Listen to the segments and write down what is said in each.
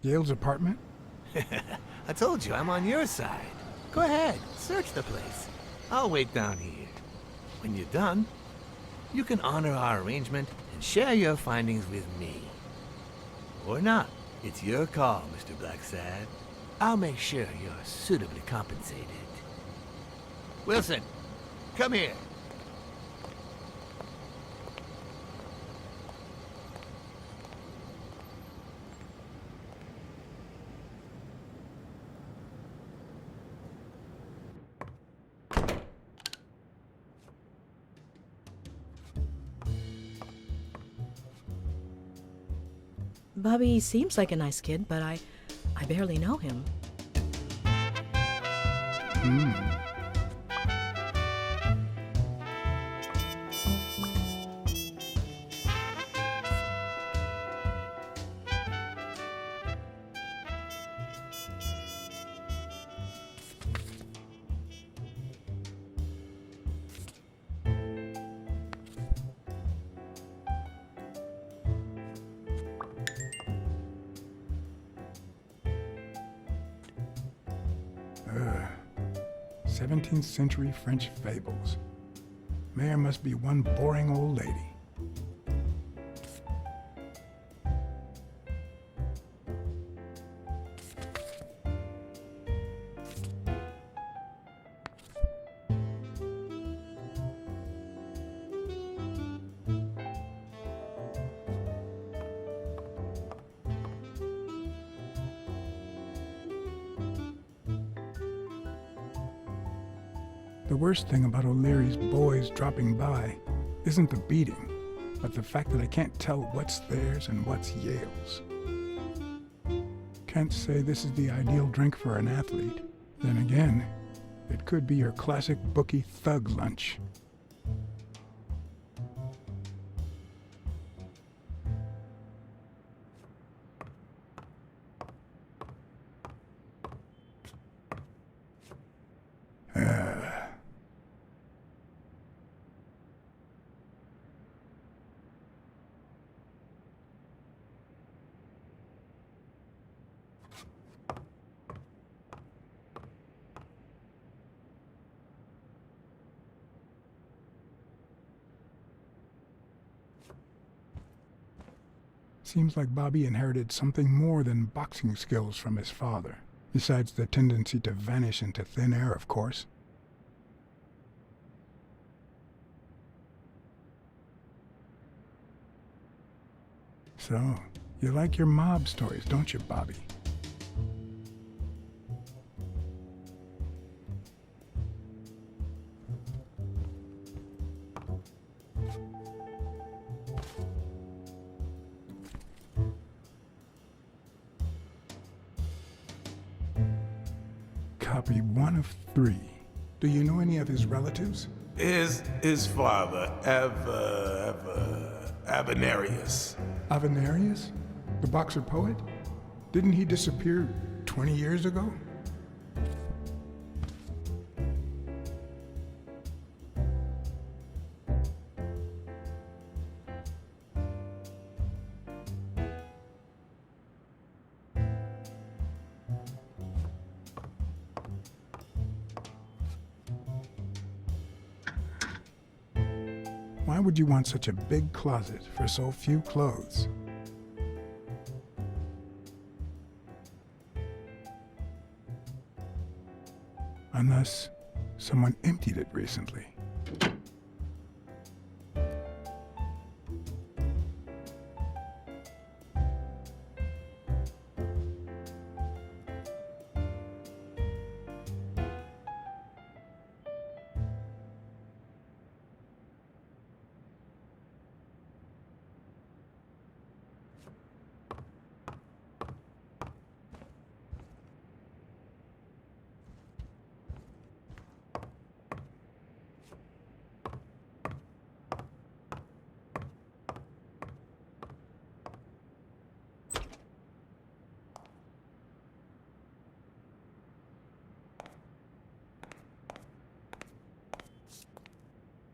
Yale's apartment? I told you, I'm on your side. Go ahead, search the place. I'll wait down here. When you're done, you can honor our arrangement and share your findings with me. Or not. It's your call, Mr. Blacksad. I'll make sure you're suitably compensated. Wilson, come here. Bobby seems like a nice kid, but I barely know him. Hmm. Ugh. 17th century French fables. Mayor must be one boring old lady. The worst thing about O'Leary's boys dropping by isn't the beating, but the fact that I can't tell what's theirs and what's Yale's. Can't say this is the ideal drink for an athlete. Then again, it could be your classic bookie thug lunch. Seems like Bobby inherited something more than boxing skills from his father, besides the tendency to vanish into thin air, of course. So, you like your mob stories, don't you, Bobby? Copy 1 of 3. Do you know any of his relatives? His father, Avenarius. Avenarius? The boxer poet? Didn't he disappear 20 years ago? Why would you want such a big closet for so few clothes? Unless someone emptied it recently.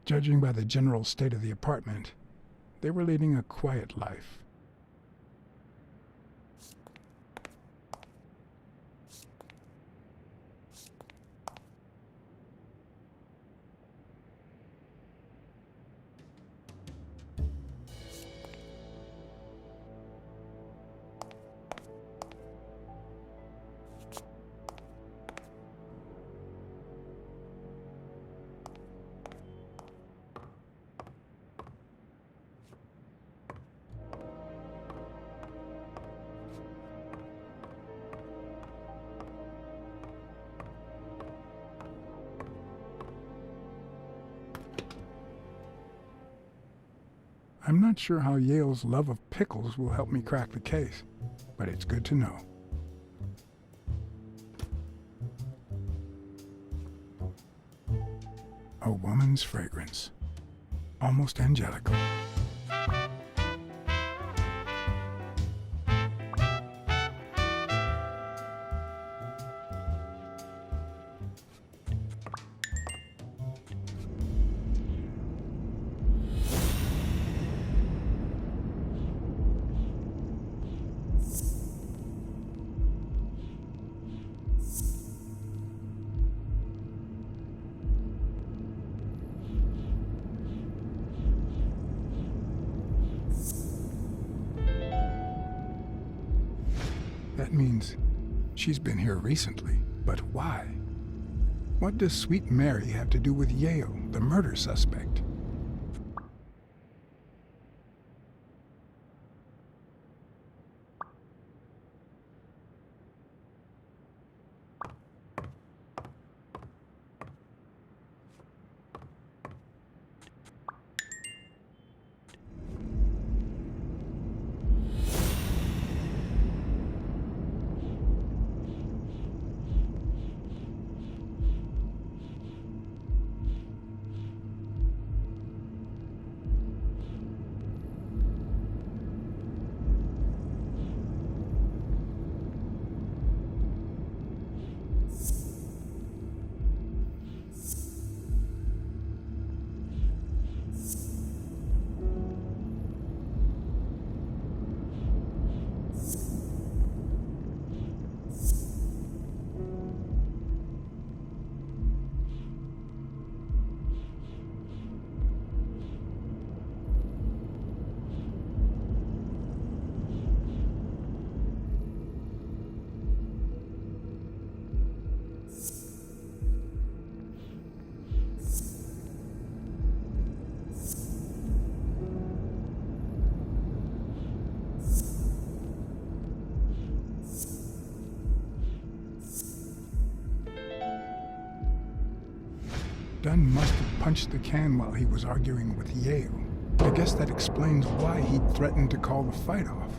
Judging by the general state of the apartment, they were leading a quiet life. I'm not sure how Yale's love of pickles will help me crack the case, but it's good to know. A woman's fragrance. Almost angelical. That means she's been here recently, but why? What does Sweet Mary have to do with Yale, the murder suspect? Dunn must have punched the can while he was arguing with Yale. I guess that explains why he threatened to call the fight off.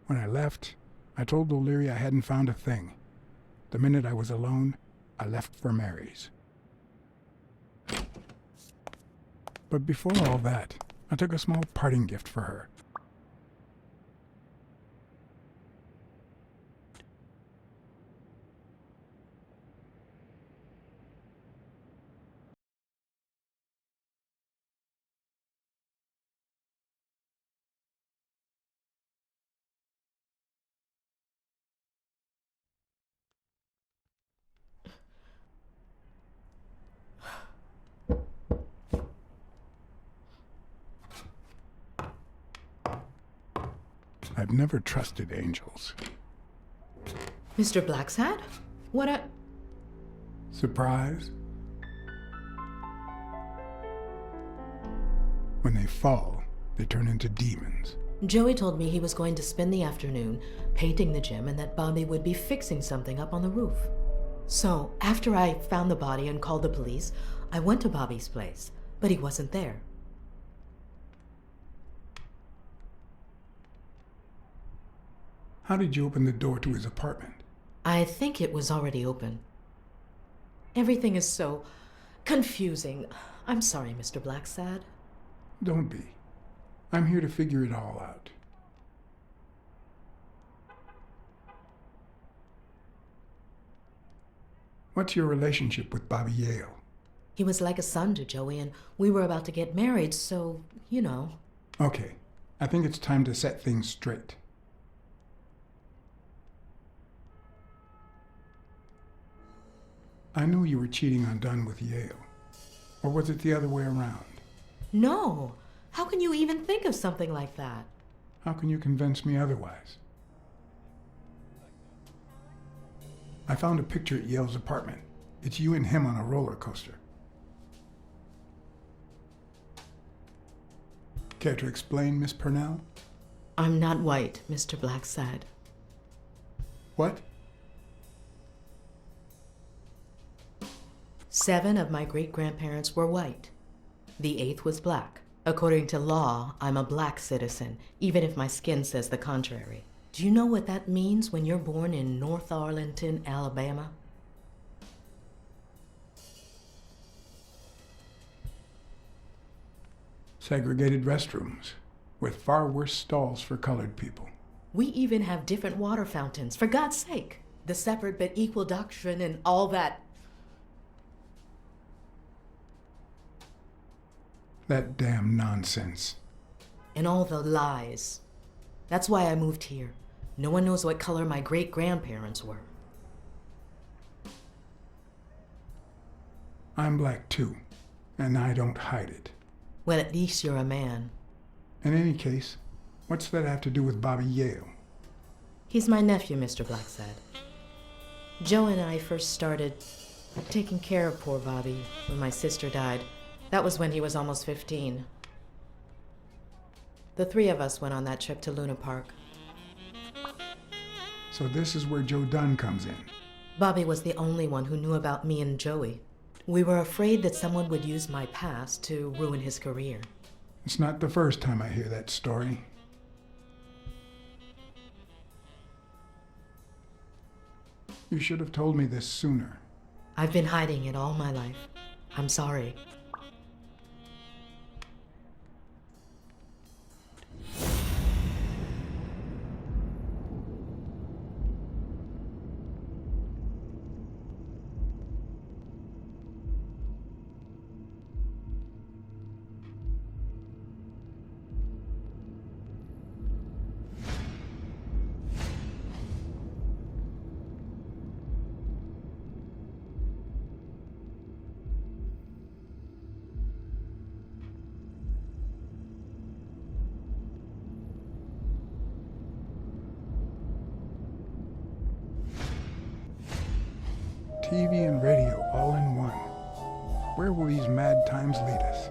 When I left, I told O'Leary I hadn't found a thing. The minute I was alone, I left for Mary's. But before all that, I took a small parting gift for her. I've never trusted angels. Mr. Blacksad? What a... Surprise? When they fall, they turn into demons. Joey told me he was going to spend the afternoon painting the gym and that Bobby would be fixing something up on the roof. So, after I found the body and called the police, I went to Bobby's place, but he wasn't there. How did you open the door to his apartment? I think it was already open. Everything is so confusing. I'm sorry, Mr. Blacksad. Don't be. I'm here to figure it all out. What's your relationship with Bobby Yale? He was like a son to Joey, and we were about to get married, so, you know. Okay, I think it's time to set things straight. I knew you were cheating on Dunn with Yale. Or was it the other way around? No. How can you even think of something like that? How can you convince me otherwise? I found a picture at Yale's apartment. It's you and him on a roller coaster. Care to explain, Miss Purnell? I'm not white, Mr. Blacksad. What? 7 of my great-grandparents were white. The 8th was black. According to law, I'm a black citizen, even if my skin says the contrary. Do you know what that means when you're born in North Arlington, Alabama? Segregated restrooms, with far worse stalls for colored people. We even have different water fountains, for God's sake. The separate but equal doctrine and all that. That damn nonsense. And all the lies. That's why I moved here. No one knows what color my great-grandparents were. I'm black too, and I don't hide it. Well, at least you're a man. In any case, what's that have to do with Bobby Yale? He's my nephew, Mr. Blacksad. Joe and I first started taking care of poor Bobby when my sister died. That was when he was almost 15. The 3 of us went on that trip to Luna Park. So this is where Joe Dunn comes in. Bobby was the only one who knew about me and Joey. We were afraid that someone would use my past to ruin his career. It's not the first time I hear that story. You should have told me this sooner. I've been hiding it all my life. I'm sorry. TV and radio all in one. Where will these mad times lead us?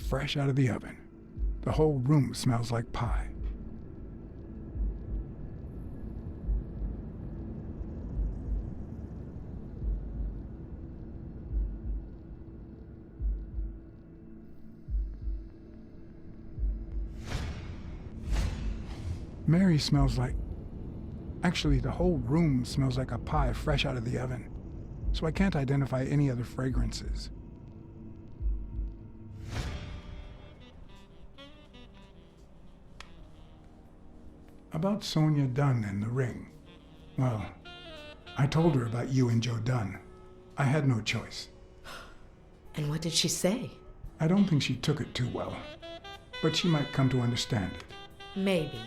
Fresh out of the oven. The whole room smells like pie. Mary smells like... Actually, the whole room smells like a pie fresh out of the oven, so I can't identify any other fragrances. About Sonia Dunn and the ring. Well, I told her about you and Joe Dunn. I had no choice. And what did she say? I don't think she took it too well, but she might come to understand it. Maybe.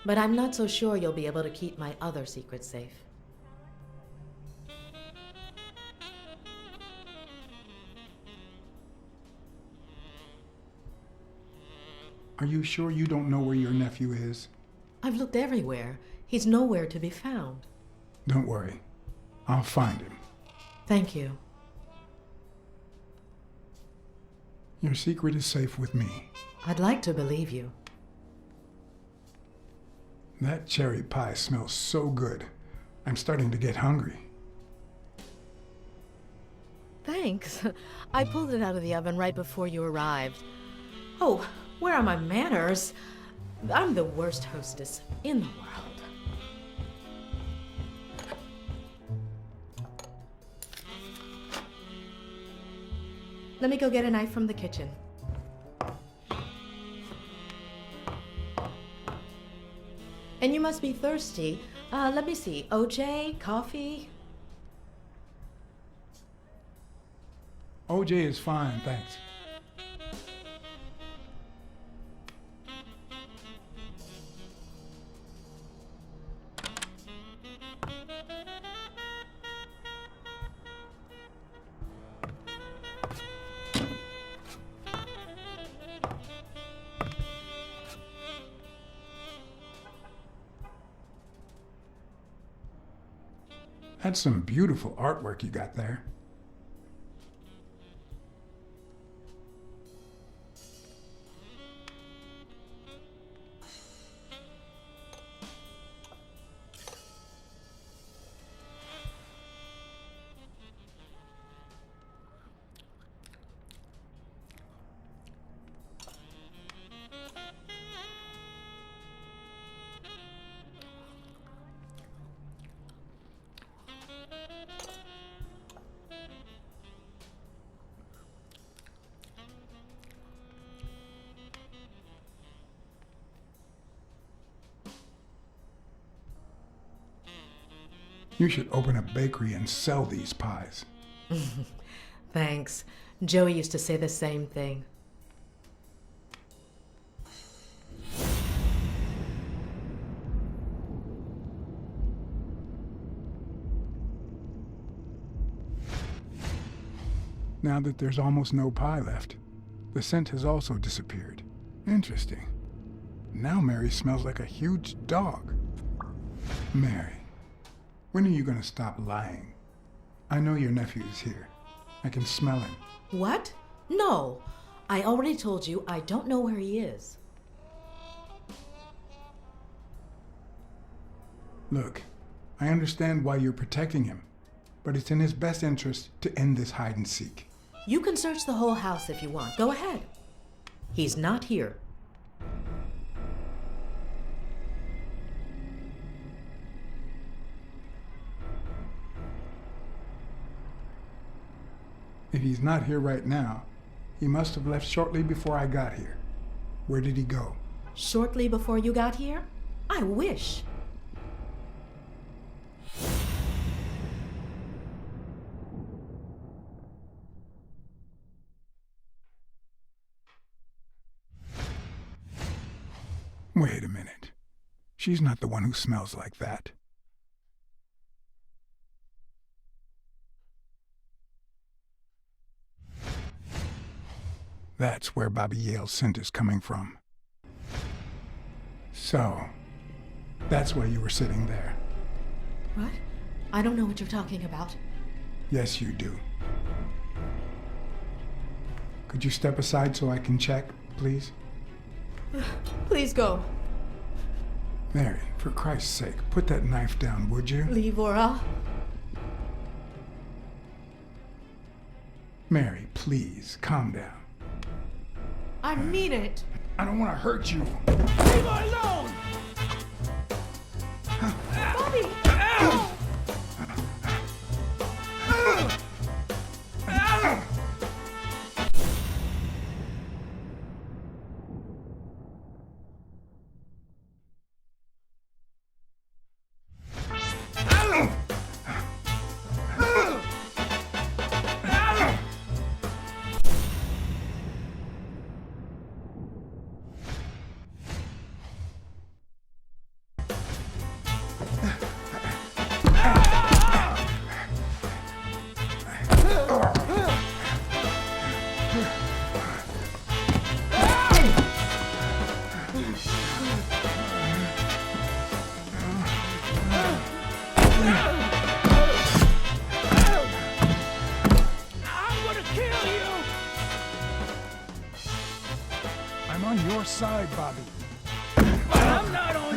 But I'm not so sure you'll be able to keep my other secrets safe. Are you sure you don't know where your nephew is? I've looked everywhere. He's nowhere to be found. Don't worry. I'll find him. Thank you. Your secret is safe with me. I'd like to believe you. That cherry pie smells so good. I'm starting to get hungry. Thanks. I pulled it out of the oven right before you arrived. Oh, where are my manners? I'm the worst hostess in the world. Let me go get a knife from the kitchen. And you must be thirsty. Let me see. OJ? Coffee? OJ is fine, thanks. That's some beautiful artwork you got there. You should open a bakery and sell these pies. Thanks. Joey used to say the same thing. Now that there's almost no pie left, the scent has also disappeared. Interesting. Now Mary smells like a huge dog. Mary, when are you going to stop lying? I know your nephew is here. I can smell him. What? No. I already told you I don't know where he is. Look, I understand why you're protecting him, but it's in his best interest to end this hide and seek. You can search the whole house if you want. Go ahead. He's not here. If he's not here right now, he must have left shortly before I got here. Where did he go? Shortly before you got here? I wish. Wait a minute. She's not the one who smells like that. That's where Bobby Yale's scent is coming from. So, that's why you were sitting there. What? I don't know what you're talking about. Yes, you do. Could you step aside so I can check, please? Please go. Mary, for Christ's sake, put that knife down, would you? Livora. Mary, please, calm down. I mean it. I don't want to hurt you. Leave her alone! Bobby! I'm on your side, Bobby. But I'm not on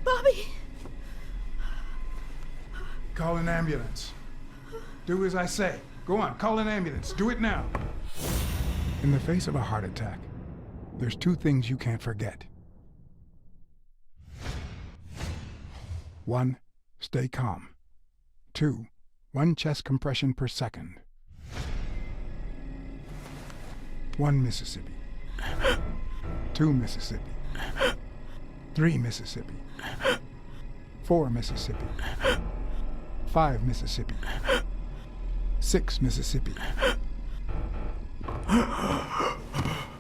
Bobby! ambulance. Do as I say. Go on, call an ambulance. Do it now. In the face of a heart attack, there's two things you can't forget. 1. Stay calm. 2. 1 chest compression per second. 1 Mississippi. 2 Mississippi. 3 Mississippi. 4 Mississippi. 5 Mississippi. 6 Mississippi.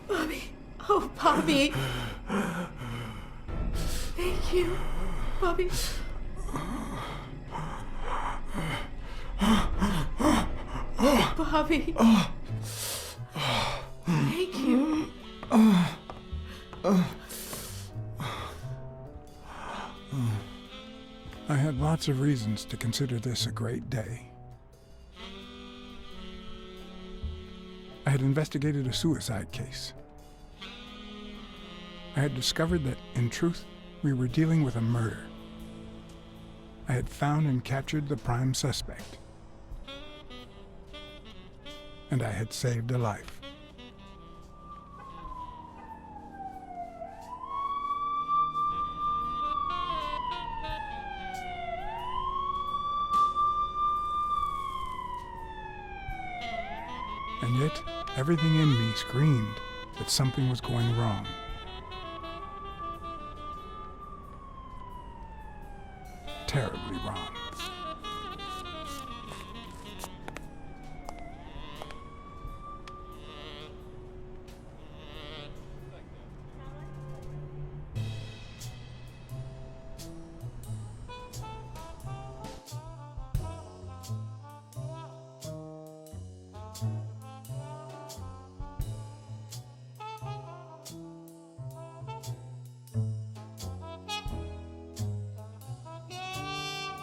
Bobby. Oh, Bobby. Thank you, Bobby. Bobby. Thank you. I had lots of reasons to consider this a great day. I had investigated a suicide case. I had discovered that, in truth, we were dealing with a murder. I had found and captured the prime suspect. And I had saved a life. And yet, everything in me screamed that something was going wrong. Terribly wrong.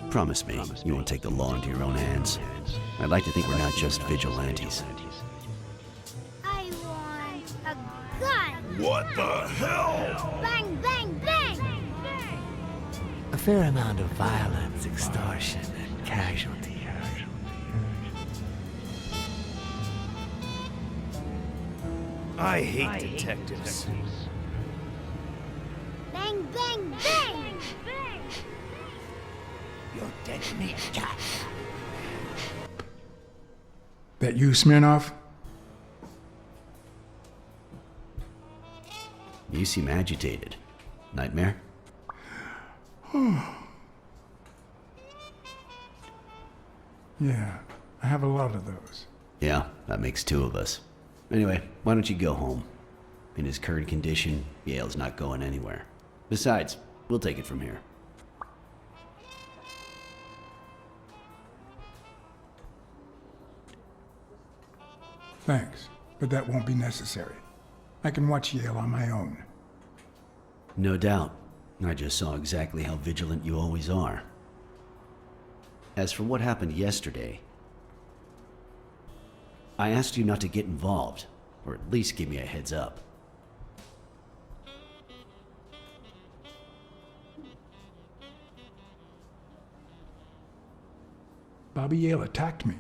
Promise me you won't take the law into your own hands. I'd like to think we're not just vigilantes. I want a gun! What the hell? Bang, bang, bang! A fair amount of violence, extortion, and casualty. I hate detectives. Bang, bang, bang! You're dead meat, Jack. That you, Smirnoff? You seem agitated. Nightmare? Yeah, I have a lot of those. Yeah, that makes 2 of us. Anyway, why don't you go home? In his current condition, Yale's not going anywhere. Besides, we'll take it from here. Thanks, but that won't be necessary. I can watch Yale on my own. No doubt. I just saw exactly how vigilant you always are. As for what happened yesterday, I asked you not to get involved, or at least give me a heads up. Bobby Yale attacked me.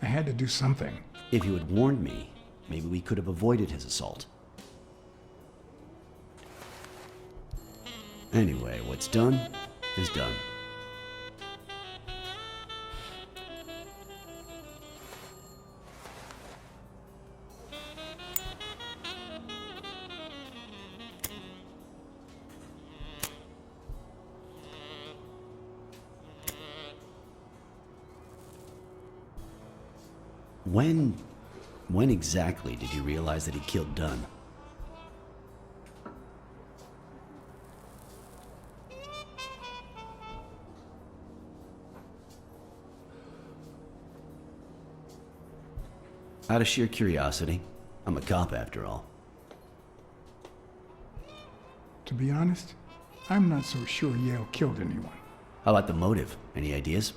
I had to do something. If you had warned me, maybe we could have avoided his assault. Anyway, what's done is done. When exactly did you realize that he killed Dunn? Out of sheer curiosity. I'm a cop after all. To be honest, I'm not so sure Yale killed anyone. How about the motive? Any ideas?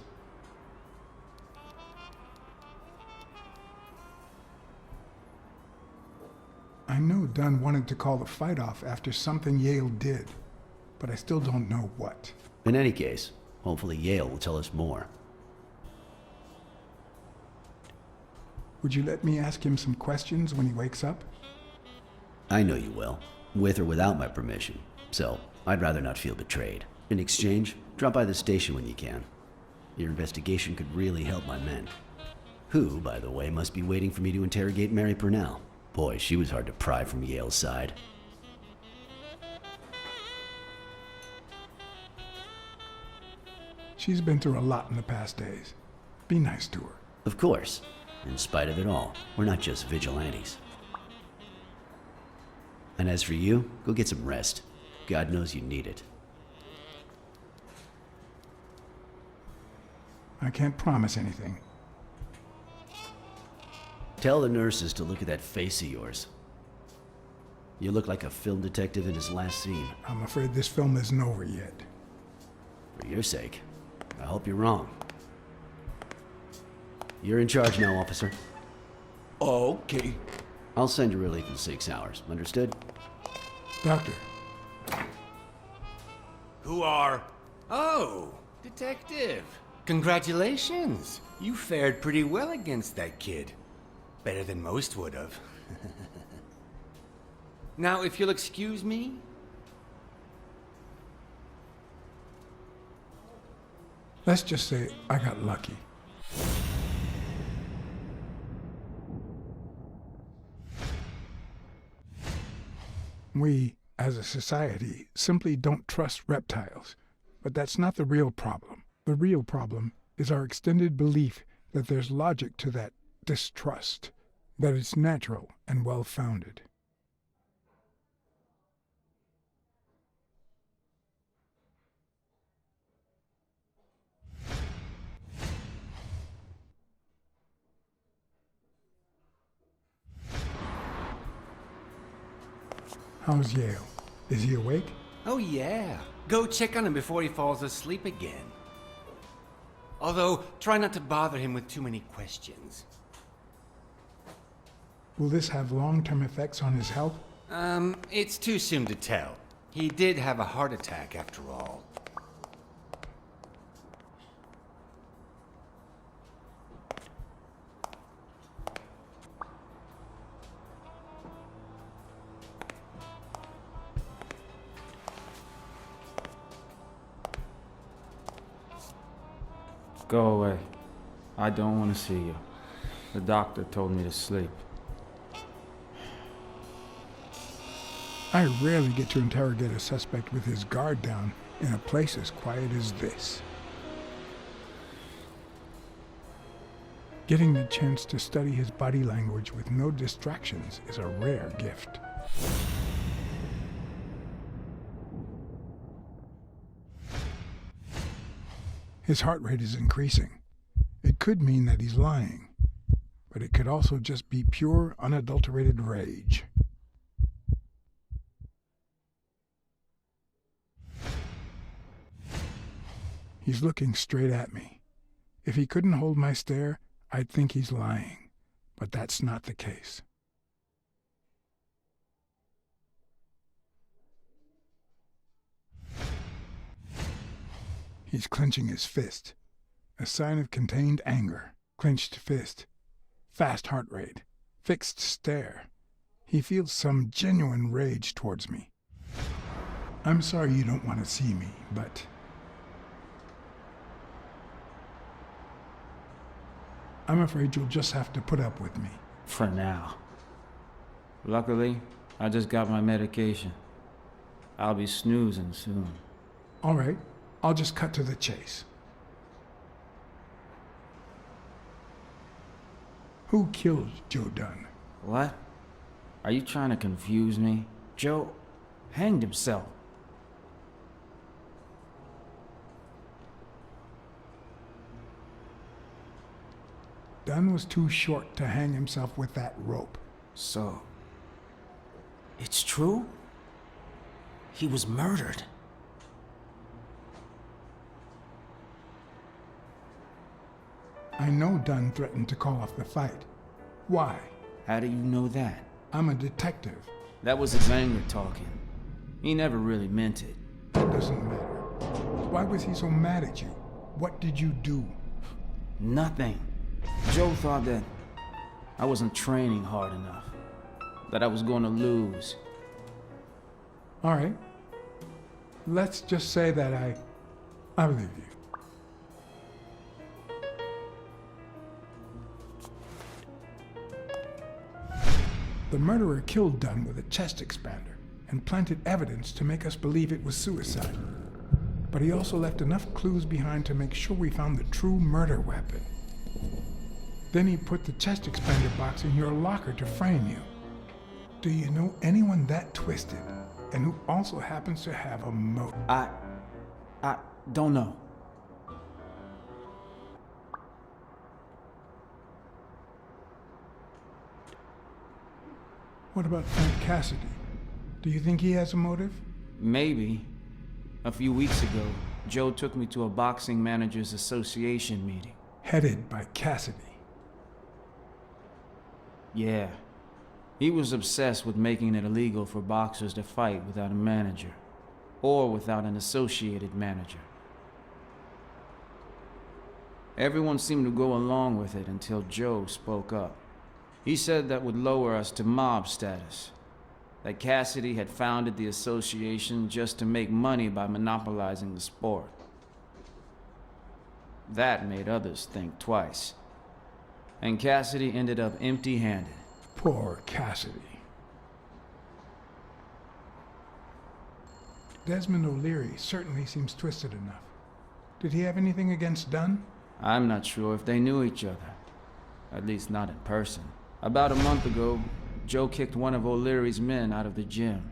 I know Dunn wanted to call the fight off after something Yale did, but I still don't know what. In any case, hopefully Yale will tell us more. Would you let me ask him some questions when he wakes up? I know you will, with or without my permission, so I'd rather not feel betrayed. In exchange, drop by the station when you can. Your investigation could really help my men. Who, by the way, must be waiting for me to interrogate Mary Purnell. Boy, she was hard to pry from Yale's side. She's been through a lot in the past days. Be nice to her. Of course. In spite of it all, we're not just vigilantes. And as for you, go get some rest. God knows you need it. I can't promise anything. Tell the nurses to look at that face of yours. You look like a film detective in his last scene. I'm afraid this film isn't over yet. For your sake, I hope you're wrong. You're in charge now, officer. Okay. I'll send you relief in 6 hours. Understood? Doctor, Who are... Oh, detective. Congratulations. You fared pretty well against that kid. Better than most would have. Now, if you'll excuse me... let's just say I got lucky. We, as a society, simply don't trust reptiles. But that's not the real problem. The real problem is our extended belief that there's logic to that distrust, that it's natural and well-founded. How's Yale? Is he awake? Oh yeah. Go check on him before he falls asleep again. Although, try not to bother him with too many questions. Will this have long-term effects on his health? It's too soon to tell. He did have a heart attack after all. Go away. I don't want to see you. The doctor told me to sleep. I rarely get to interrogate a suspect with his guard down in a place as quiet as this. Getting the chance to study his body language with no distractions is a rare gift. His heart rate is increasing. It could mean that he's lying, but it could also just be pure, unadulterated rage. He's looking straight at me. If he couldn't hold my stare, I'd think he's lying, but that's not the case. He's clenching his fist, a sign of contained anger. Clenched fist, fast heart rate, fixed stare. He feels some genuine rage towards me. I'm sorry you don't want to see me, but I'm afraid you'll just have to put up with me. For now. Luckily, I just got my medication. I'll be snoozing soon. All right, I'll just cut to the chase. Who killed Joe Dunn? What? Are you trying to confuse me? Joe hanged himself. Dunn was too short to hang himself with that rope. So, it's true? He was murdered. I know Dunn threatened to call off the fight. Why? How do you know that? I'm a detective. That was his anger talking. He never really meant it. That doesn't matter. Why was he so mad at you? What did you do? Nothing. Joe thought that I wasn't training hard enough. That I was going to lose. All right. Let's just say that I believe you. The murderer killed Dunn with a chest expander and planted evidence to make us believe it was suicide. But he also left enough clues behind to make sure we found the true murder weapon. Then he put the chest expander box in your locker to frame you. Do you know anyone that twisted and who also happens to have a motive? I don't know. What about Frank Cassidy? Do you think he has a motive? Maybe. A few weeks ago, Joe took me to a boxing managers association meeting. Headed by Cassidy. Yeah. He was obsessed with making it illegal for boxers to fight without a manager, or without an associated manager. Everyone seemed to go along with it until Joe spoke up. He said that would lower us to mob status, that Cassidy had founded the association just to make money by monopolizing the sport. That made others think twice. And Cassidy ended up empty-handed. Poor Cassidy. Desmond O'Leary certainly seems twisted enough. Did he have anything against Dunn? I'm not sure if they knew each other. At least not in person. About a month ago, Joe kicked one of O'Leary's men out of the gym.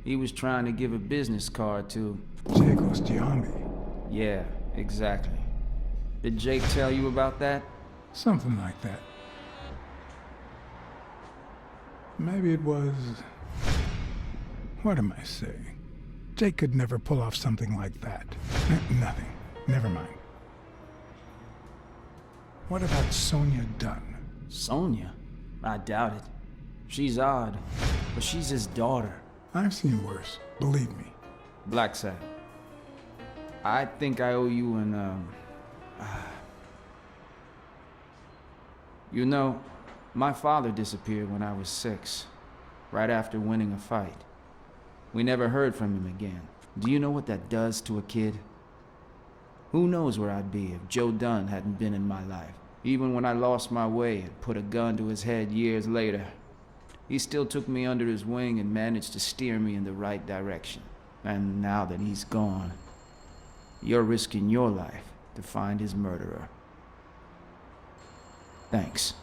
He was trying to give a business card to... Jake Ostiambi. Yeah, exactly. Did Jake tell you about that? Something like that. Maybe it was... What am I saying? Jake could never pull off something like that. Nothing. Never mind. What about Sonia Dunn? Sonia? I doubt it. She's odd, but she's his daughter. I've seen worse, believe me. Blacksad. I think I owe you an, You know, my father disappeared when I was 6, right after winning a fight. We never heard from him again. Do you know what that does to a kid? Who knows where I'd be if Joe Dunn hadn't been in my life? Even when I lost my way and put a gun to his head years later, he still took me under his wing and managed to steer me in the right direction. And now that he's gone, you're risking your life to find his murderer. Thanks.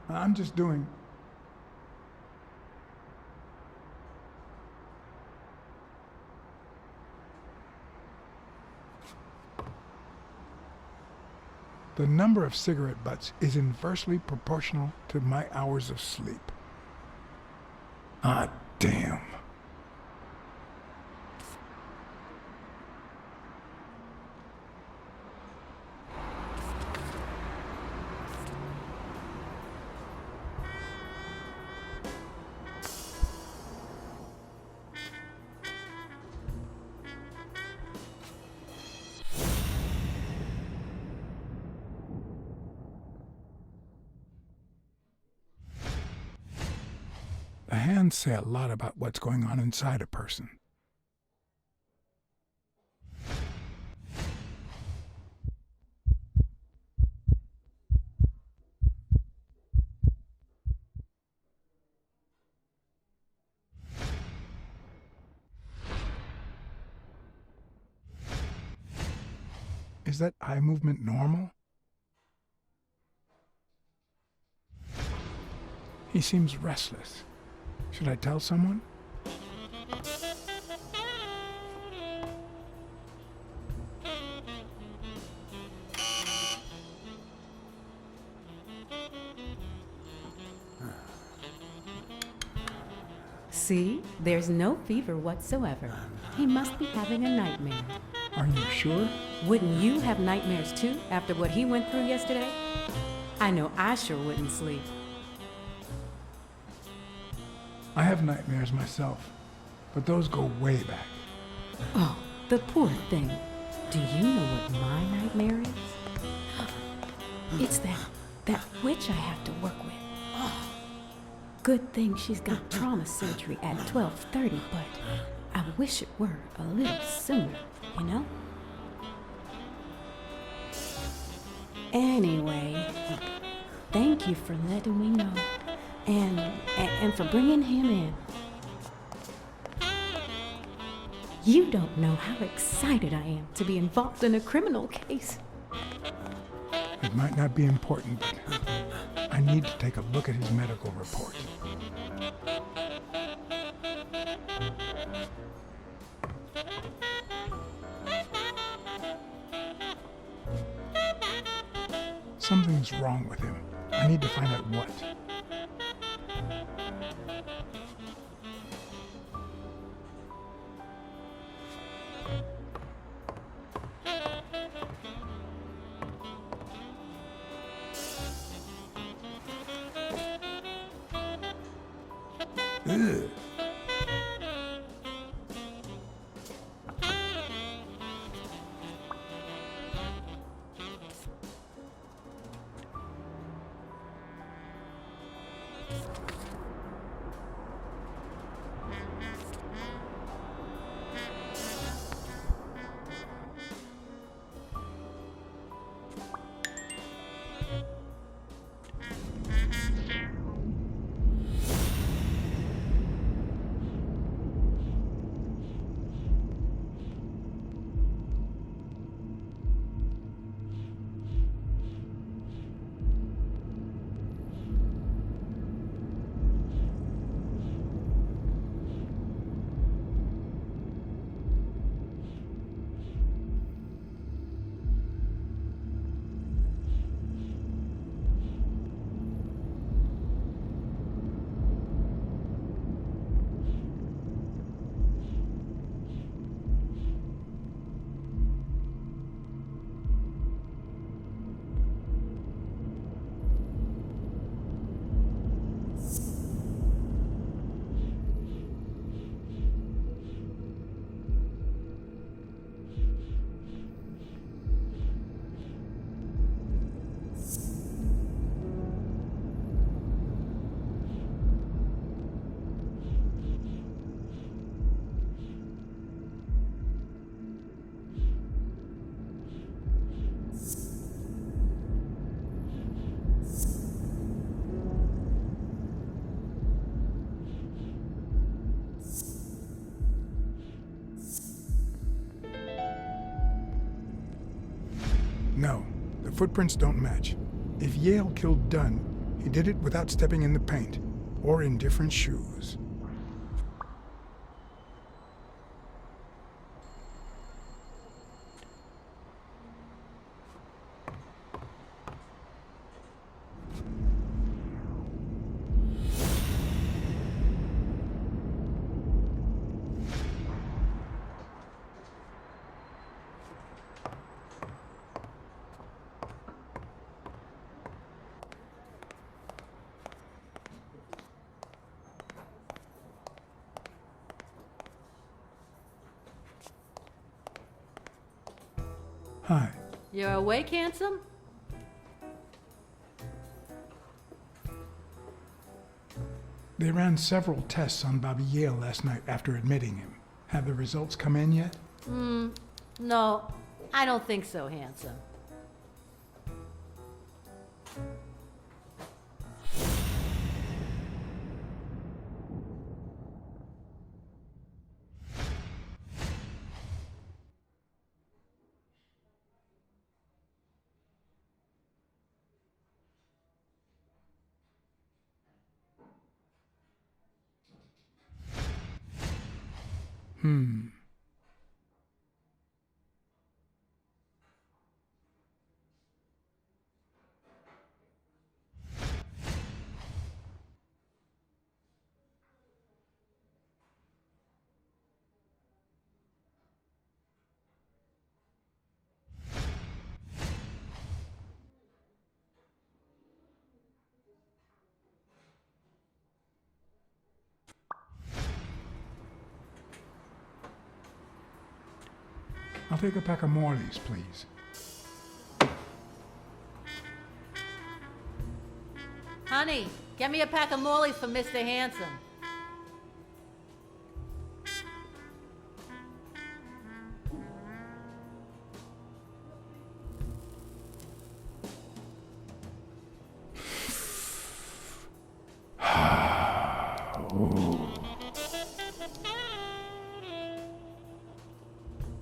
I'm just doing... The number of cigarette butts is inversely proportional to my hours of sleep. Ah, damn. The hands say a lot about what's going on inside a person. Is that eye movement normal? He seems restless. Should I tell someone? See? There's no fever whatsoever. He must be having a nightmare. Are you sure? Wouldn't you have nightmares too after what he went through yesterday? I know I sure wouldn't sleep. I have nightmares myself, but those go way back. Oh, the poor thing. Do you know what my nightmare is? It's that witch I have to work with. Good thing she's got trauma surgery at 12:30, but I wish it were a little sooner, you know? Anyway, thank you for letting me know, and for bringing him in. You don't know how excited I am to be involved in a criminal case. It might not be important, but I need to take a look at his medical report. Something's wrong with him. I need to find out what. Ugh. No, the footprints don't match. If Yale killed Dunn, he did it without stepping in the paint, or in different shoes. Hi. You're awake, handsome? They ran several tests on Bobby Yale last night after admitting him. Have the results come in yet? No, I don't think so, handsome. I'll take a pack of Morley's, please. Honey, get me a pack of Morleys for Mr. Hanson.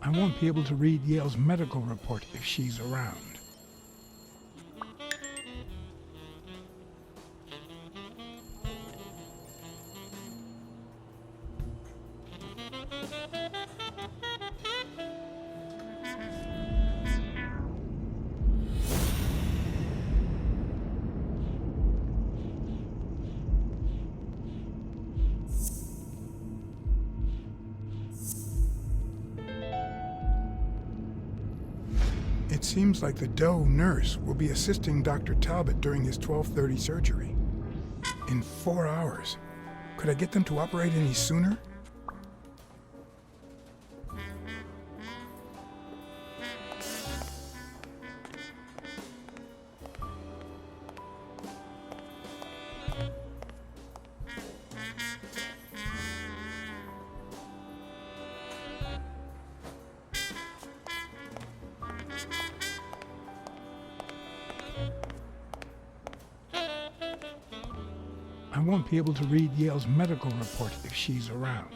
I won't be able to read Yale's medical report if she's around. It seems like the Doe nurse will be assisting Dr. Talbot during his 12:30 surgery. In 4 hours. Could I get them to operate any sooner? I won't be able to read Yale's medical report if she's around.